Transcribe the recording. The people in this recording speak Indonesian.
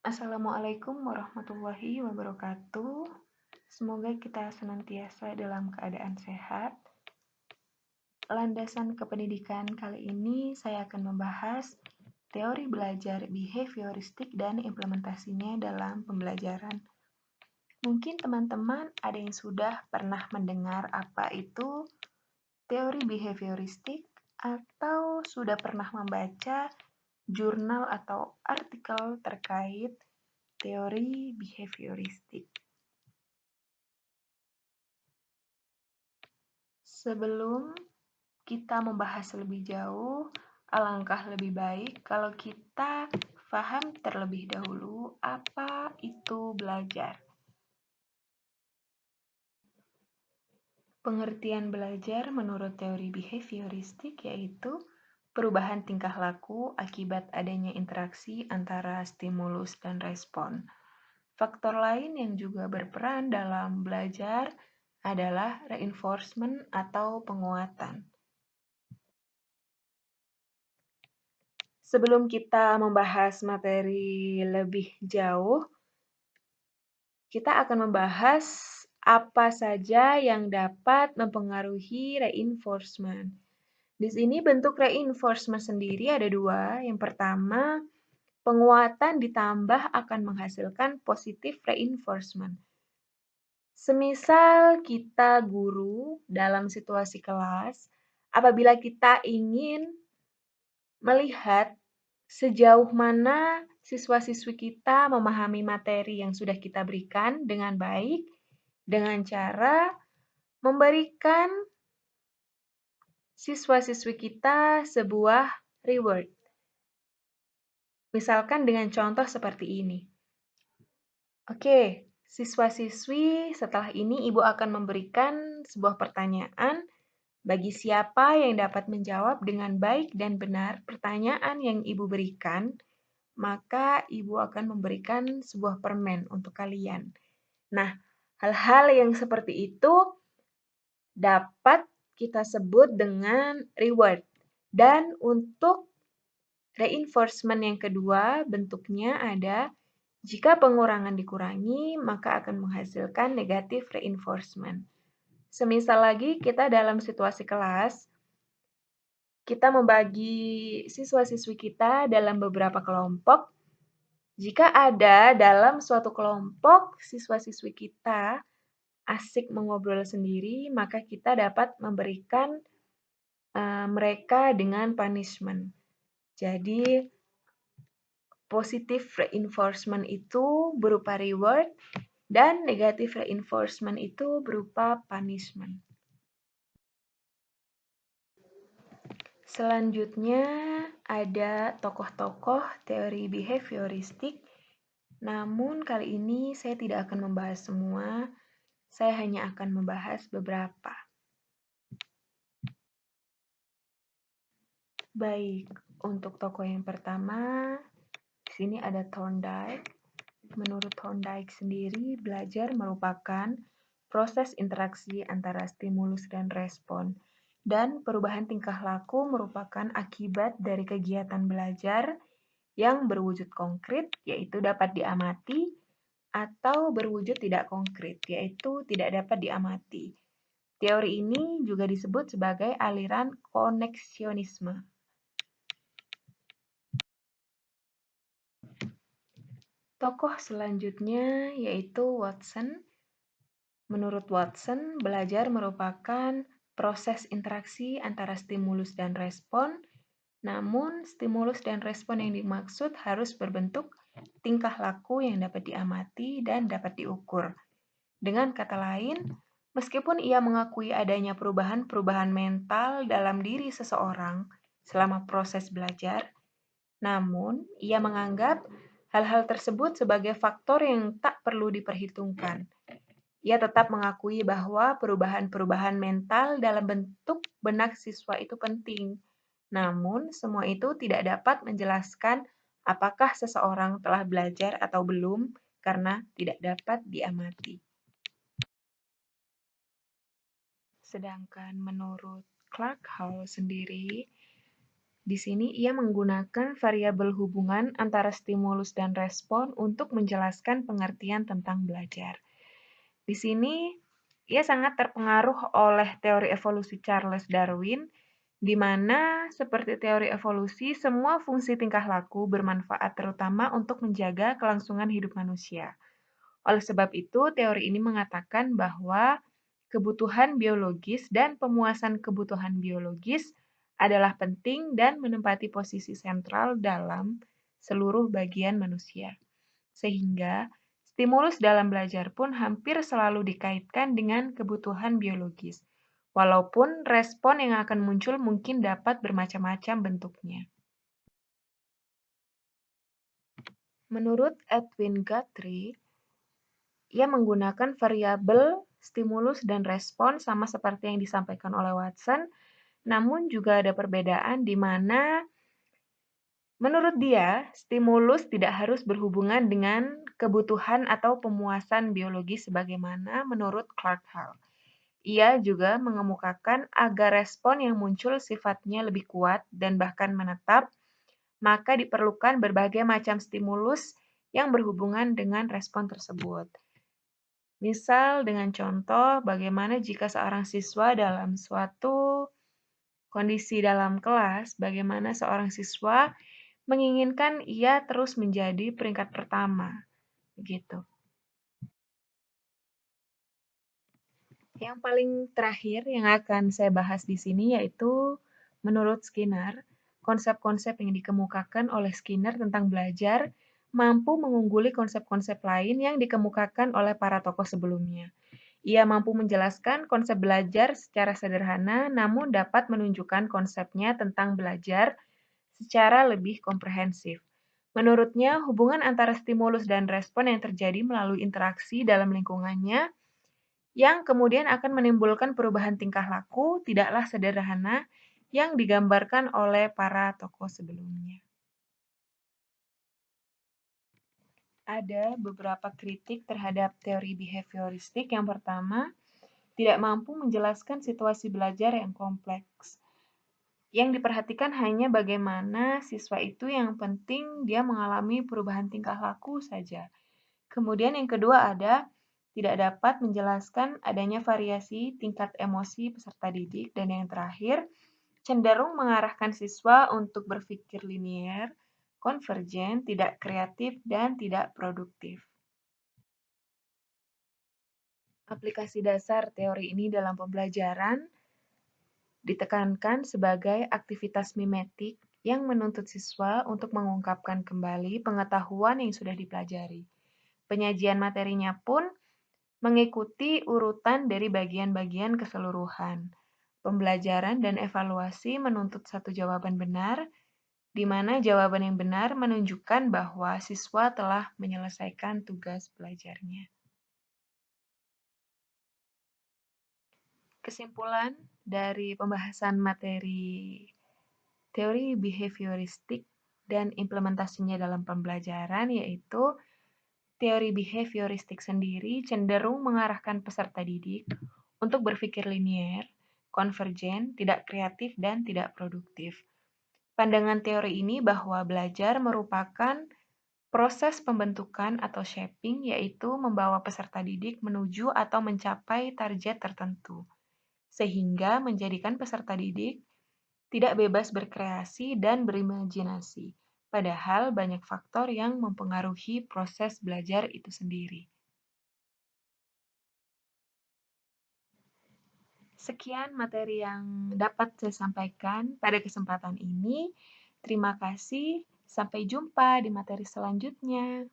Assalamualaikum warahmatullahi wabarakatuh. Semoga kita senantiasa dalam keadaan sehat. Landasan kependidikan kali ini saya akan membahas teori belajar behavioristik dan implementasinya dalam pembelajaran. Mungkin teman-teman ada yang sudah pernah mendengar apa itu teori behavioristik atau sudah pernah membaca jurnal atau artikel terkait teori behavioristik. Sebelum kita membahas lebih jauh, alangkah lebih baik kalau kita paham terlebih dahulu apa itu belajar. Pengertian belajar menurut teori behavioristik yaitu perubahan tingkah laku akibat adanya interaksi antara stimulus dan respon. Faktor lain yang juga berperan dalam belajar adalah reinforcement atau penguatan. Sebelum kita membahas materi lebih jauh, kita akan membahas apa saja yang dapat mempengaruhi reinforcement. Di sini bentuk reinforcement sendiri ada dua. Yang pertama, penguatan ditambah akan menghasilkan positif reinforcement. Semisal kita guru dalam situasi kelas, apabila kita ingin melihat sejauh mana siswa-siswi kita memahami materi yang sudah kita berikan dengan baik, dengan cara memberikan siswa-siswi kita sebuah reward. Misalkan dengan contoh seperti ini. Oke, siswa-siswi, setelah ini Ibu akan memberikan sebuah pertanyaan bagi siapa yang dapat menjawab dengan baik dan benar pertanyaan yang Ibu berikan, maka Ibu akan memberikan sebuah permen untuk kalian. Nah, hal-hal yang seperti itu dapat kita sebut dengan reward. Dan untuk reinforcement yang kedua, bentuknya ada jika pengurangan dikurangi, maka akan menghasilkan negatif reinforcement. Semisal lagi kita dalam situasi kelas, kita membagi siswa-siswi kita dalam beberapa kelompok. Jika ada dalam suatu kelompok siswa-siswi kita asik mengobrol sendiri, maka kita dapat memberikan mereka dengan punishment. Jadi, positive reinforcement itu berupa reward dan negative reinforcement itu berupa punishment. Selanjutnya ada tokoh-tokoh teori behavioristik. Namun kali ini saya tidak akan membahas semua, saya hanya akan membahas beberapa. Baik, untuk tokoh yang pertama, di sini ada Thorndike. Menurut Thorndike sendiri, belajar merupakan proses interaksi antara stimulus dan respon. Dan perubahan tingkah laku merupakan akibat dari kegiatan belajar yang berwujud konkret, yaitu dapat diamati, atau berwujud tidak konkret, yaitu tidak dapat diamati. Teori ini juga disebut sebagai aliran koneksionisme. Tokoh selanjutnya yaitu Watson. Menurut Watson, belajar merupakan proses interaksi antara stimulus dan respon, namun stimulus dan respon yang dimaksud harus berbentuk tingkah laku yang dapat diamati dan dapat diukur. Dengan kata lain, meskipun ia mengakui adanya perubahan-perubahan mental dalam diri seseorang selama proses belajar, namun ia menganggap hal-hal tersebut sebagai faktor yang tak perlu diperhitungkan. Ia tetap mengakui bahwa perubahan-perubahan mental dalam bentuk benak siswa itu penting. Namun, semua itu tidak dapat menjelaskan apakah seseorang telah belajar atau belum karena tidak dapat diamati. Sedangkan menurut Clark Hall sendiri, Di sini ia menggunakan variabel hubungan antara stimulus dan respon untuk menjelaskan pengertian tentang belajar. Di sini ia sangat terpengaruh oleh teori evolusi Charles Darwin, di mana seperti teori evolusi, semua fungsi tingkah laku bermanfaat terutama untuk menjaga kelangsungan hidup manusia. Oleh sebab itu, teori ini mengatakan bahwa kebutuhan biologis dan pemuasan kebutuhan biologis adalah penting dan menempati posisi sentral dalam seluruh bagian manusia. Sehingga stimulus dalam belajar pun hampir selalu dikaitkan dengan kebutuhan biologis, walaupun respon yang akan muncul mungkin dapat bermacam-macam bentuknya. Menurut Edwin Guthrie, ia menggunakan variabel stimulus dan respon sama seperti yang disampaikan oleh Watson, namun juga ada perbedaan di mana menurut dia, stimulus tidak harus berhubungan dengan kebutuhan atau pemuasan biologis sebagaimana menurut Clark Hall. Ia juga mengemukakan agar respon yang muncul sifatnya lebih kuat dan bahkan menetap, maka diperlukan berbagai macam stimulus yang berhubungan dengan respon tersebut. Misal dengan contoh bagaimana jika seorang siswa dalam suatu kondisi dalam kelas, bagaimana seorang siswa menginginkan ia terus menjadi peringkat pertama, begitu. Yang paling terakhir yang akan saya bahas di sini yaitu menurut Skinner, konsep-konsep yang dikemukakan oleh Skinner tentang belajar mampu mengungguli konsep-konsep lain yang dikemukakan oleh para tokoh sebelumnya. Ia mampu menjelaskan konsep belajar secara sederhana, namun dapat menunjukkan konsepnya tentang belajar secara lebih komprehensif. Menurutnya, hubungan antara stimulus dan respon yang terjadi melalui interaksi dalam lingkungannya yang kemudian akan menimbulkan perubahan tingkah laku tidaklah sederhana yang digambarkan oleh para tokoh sebelumnya. Ada beberapa kritik terhadap teori behavioristik. Yang pertama, tidak mampu menjelaskan situasi belajar yang kompleks. Yang diperhatikan hanya bagaimana siswa itu yang penting dia mengalami perubahan tingkah laku saja. Kemudian yang kedua ada tidak dapat menjelaskan adanya variasi tingkat emosi peserta didik. Dan yang terakhir, cenderung mengarahkan siswa untuk berpikir linier, konvergen, tidak kreatif, dan tidak produktif. Aplikasi dasar teori ini dalam pembelajaran ditekankan sebagai aktivitas mimetik yang menuntut siswa untuk mengungkapkan kembali pengetahuan yang sudah dipelajari. Penyajian materinya pun mengikuti urutan dari bagian-bagian keseluruhan. Pembelajaran dan evaluasi menuntut satu jawaban benar, di mana jawaban yang benar menunjukkan bahwa siswa telah menyelesaikan tugas belajarnya. Kesimpulan dari pembahasan materi teori behavioristik dan implementasinya dalam pembelajaran yaitu teori behavioristik sendiri cenderung mengarahkan peserta didik untuk berpikir linier, konvergen, tidak kreatif, dan tidak produktif. Pandangan teori ini bahwa belajar merupakan proses pembentukan atau shaping, yaitu membawa peserta didik menuju atau mencapai target tertentu, sehingga menjadikan peserta didik tidak bebas berkreasi dan berimajinasi, padahal banyak faktor yang mempengaruhi proses belajar itu sendiri. Sekian materi yang dapat saya sampaikan pada kesempatan ini. Terima kasih. Sampai jumpa di materi selanjutnya.